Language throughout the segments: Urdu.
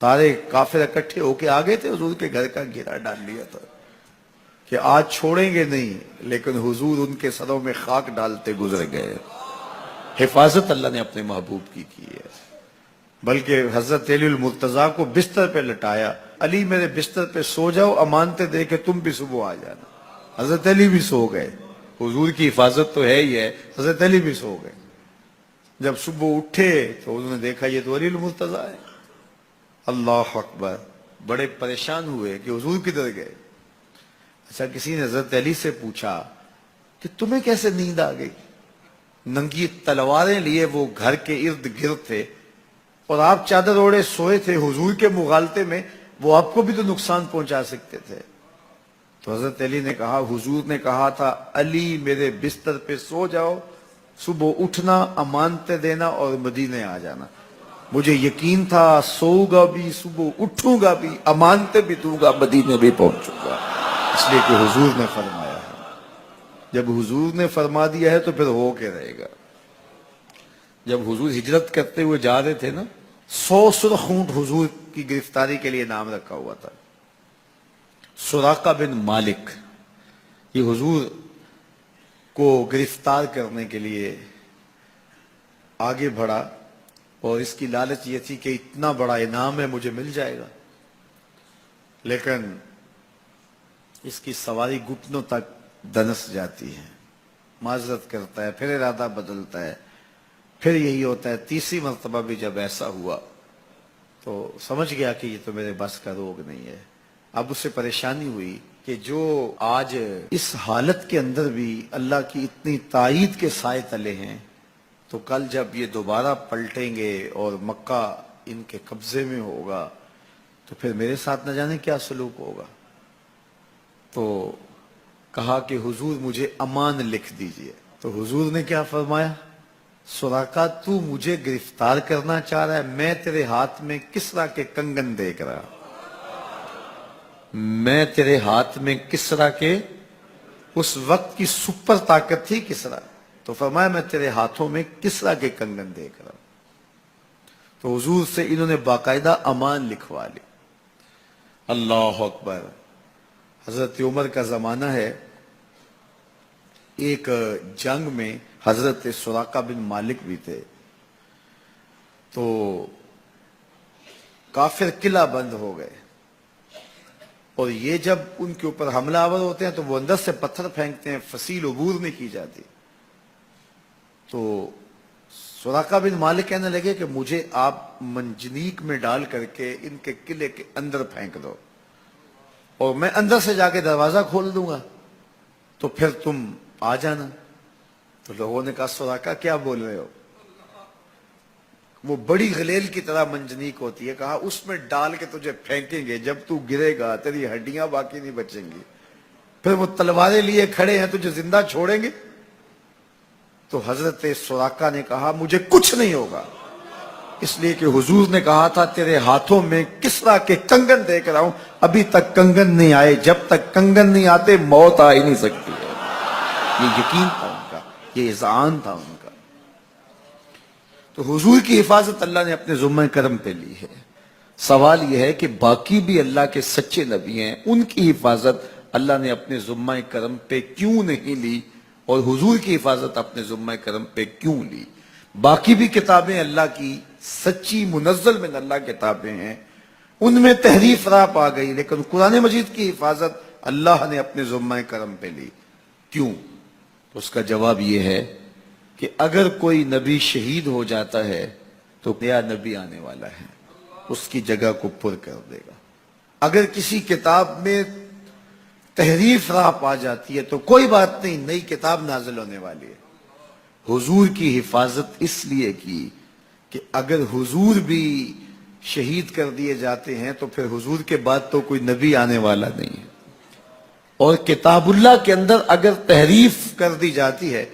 سارے کافر اکٹھے ہو کے آ گئے تھے، حضور کے گھر کا گھیرا ڈال لیا تھا کہ آج چھوڑیں گے نہیں، لیکن حضور ان کے سروں میں خاک ڈالتے گزر گئے۔ حفاظت اللہ نے اپنے محبوب کی ہے۔ بلکہ حضرت علی المرتضیٰ کو بستر پہ لٹایا، علی میرے بستر پہ سو جاؤ، امانتے دے کہ تم بھی صبح آ جانا۔ حضرت علی بھی سو گئے، حضور کی حفاظت تو ہے ہی ہے، حضرت علی بھی سو گئے۔ جب صبح اٹھے تو انہوں نے دیکھا یہ تو علی المرتضیٰ ہے۔ اللہ اکبر، بڑے پریشان ہوئے کہ حضور کدھر گئے۔ اچھا، کسی نے حضرت علی سے پوچھا کہ تمہیں کیسے نیند آ گئی؟ ننگی تلواریں لیے وہ گھر کے ارد گرد تھے اور آپ چادر اوڑے سوئے تھے حضور کے مغالطے میں، وہ آپ کو بھی تو نقصان پہنچا سکتے تھے۔ تو حضرت علی نے کہا، حضور نے کہا تھا علی میرے بستر پہ سو جاؤ، صبح اٹھنا، امانتیں دینا اور مدینے آ جانا۔ مجھے یقین تھا سوؤں گا بھی، صبح اٹھوں گا بھی، امانتیں بھی دوں گا، مدینے بھی پہنچوں گا، اس لیے کہ حضور نے فرمایا ہے۔ جب حضور نے فرما دیا ہے تو پھر ہو کے رہے گا۔ جب حضور ہجرت کرتے ہوئے جا رہے تھے نا، 100 سرخ اونٹ حضور کی گرفتاری کے لیے نام رکھا ہوا تھا۔ سراقہ بن مالک یہ حضور کو گرفتار کرنے کے لیے آگے بڑھا اور اس کی لالچ یہ تھی کہ اتنا بڑا انعام ہے، مجھے مل جائے گا، لیکن اس کی سواری گھٹنوں تک دنس جاتی ہے، معذرت کرتا ہے، پھر ارادہ بدلتا ہے، پھر یہی ہوتا ہے۔ تیسری مرتبہ بھی جب ایسا ہوا تو سمجھ گیا کہ یہ تو میرے بس کا روگ نہیں ہے۔ اب اسے پریشانی ہوئی کہ جو آج اس حالت کے اندر بھی اللہ کی اتنی تائید کے سائے تلے ہیں، تو کل جب یہ دوبارہ پلٹیں گے اور مکہ ان کے قبضے میں ہوگا تو پھر میرے ساتھ نہ جانے کیا سلوک ہوگا۔ تو کہا کہ حضور مجھے امان لکھ دیجئے۔ تو حضور نے کیا فرمایا، سراقہ تو مجھے گرفتار کرنا چاہ رہا ہے، میں تیرے ہاتھ میں کسرا کے کنگن دیکھ رہا، میں تیرے ہاتھ میں کسرا کے، اس وقت کی سپر طاقت تھی کسرا، تو فرمایا میں تیرے ہاتھوں میں کسرا کے کنگن دیکھ رہا۔ تو حضور سے انہوں نے باقاعدہ امان لکھوا لی۔ اللہ اکبر۔ حضرت عمر کا زمانہ ہے، ایک جنگ میں حضرت سراقہ بن مالک بھی تھے، تو کافر قلعہ بند ہو گئے، اور یہ جب ان کے اوپر حملہ آور ہوتے ہیں تو وہ اندر سے پتھر پھینکتے ہیں، فصیل عبور نہیں کی جاتی۔ تو سراقہ بن مالک کہنے لگے کہ مجھے آپ منجنیق میں ڈال کر کے ان کے قلعے کے اندر پھینک دو اور میں اندر سے جا کے دروازہ کھول دوں گا، تو پھر تم آ جانا۔ تو لوگوں نے کہا سراقہ کیا بول رہے ہو؟ وہ بڑی غلیل کی طرح منجنیق ہوتی ہے، کہا اس میں ڈال کے تجھے پھینکیں گے، جب تو گرے گا تیری ہڈیاں باقی نہیں بچیں گی، پھر وہ تلواریں لیے کھڑے ہیں تجھے زندہ چھوڑیں گے۔ تو حضرت سراقہ نے کہا مجھے کچھ نہیں ہوگا، اس لیے کہ حضور نے کہا تھا تیرے ہاتھوں میں کسرا کے کنگن دیکھ رہا ہوں، ابھی تک کنگن نہیں آئے، جب تک کنگن نہیں آتے موت آ ہی نہیں سکتی ہے۔ یہ یقین تھا ان کا، یہ اذعان تھا ان کا۔ تو حضور کی حفاظت اللہ نے اپنے ذمہ کرم پہ لی ہے۔ سوال یہ ہے کہ باقی بھی اللہ کے سچے نبی ہیں، ان کی حفاظت اللہ نے اپنے ذمہ کرم پہ کیوں نہیں لی، اور حضور کی حفاظت اپنے ذمہ کرم پہ کیوں لی؟ باقی بھی کتابیں اللہ کی سچی منزل من اللہ کتابیں ہیں، ان میں تحریف راپ آ گئی، لیکن قرآن مجید کی حفاظت اللہ نے اپنے ذمہ کرم پہ لی۔ کیوں؟ تو اس کا جواب یہ ہے کہ اگر کوئی نبی شہید ہو جاتا ہے تو نیا نبی آنے والا ہے، اس کی جگہ کو پر کر دے گا۔ اگر کسی کتاب میں تحریف راپ آ جاتی ہے تو کوئی بات نہیں، نئی کتاب نازل ہونے والی ہے۔ حضور کی حفاظت اس لیے کی کہ اگر حضور بھی شہید کر دیے جاتے ہیں تو پھر حضور کے بعد تو کوئی نبی آنے والا نہیں ہے، اور کتاب اللہ کے اندر اگر تحریف کر دی جاتی ہے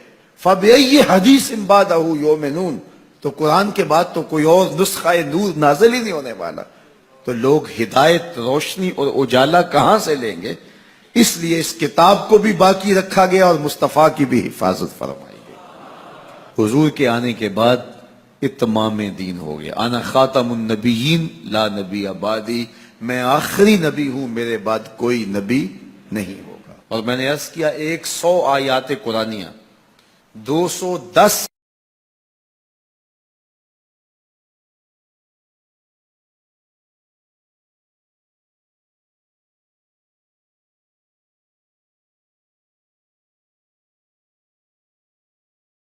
فَبِأَيِّ حَدِيثٍ بَعْدَهُ يُؤْمِنُونَ، تو قرآن کے بعد تو کوئی اور نسخہ نور نازل ہی نہیں ہونے والا، تو لوگ ہدایت، روشنی اور اجالا کہاں سے لیں گے؟ اس لیے اس کتاب کو بھی باقی رکھا گیا اور مصطفیٰ کی بھی حفاظت فرمائی گئی۔ حضور کے آنے کے بعد اتمام دین ہو گیا. انا خاتم النبیین لا نبی آبادی، میں آخری نبی ہوں، میرے بعد کوئی نبی نہیں ہوگا. اور میں نے عرض کیا 100 آیات قرآنیہ، 210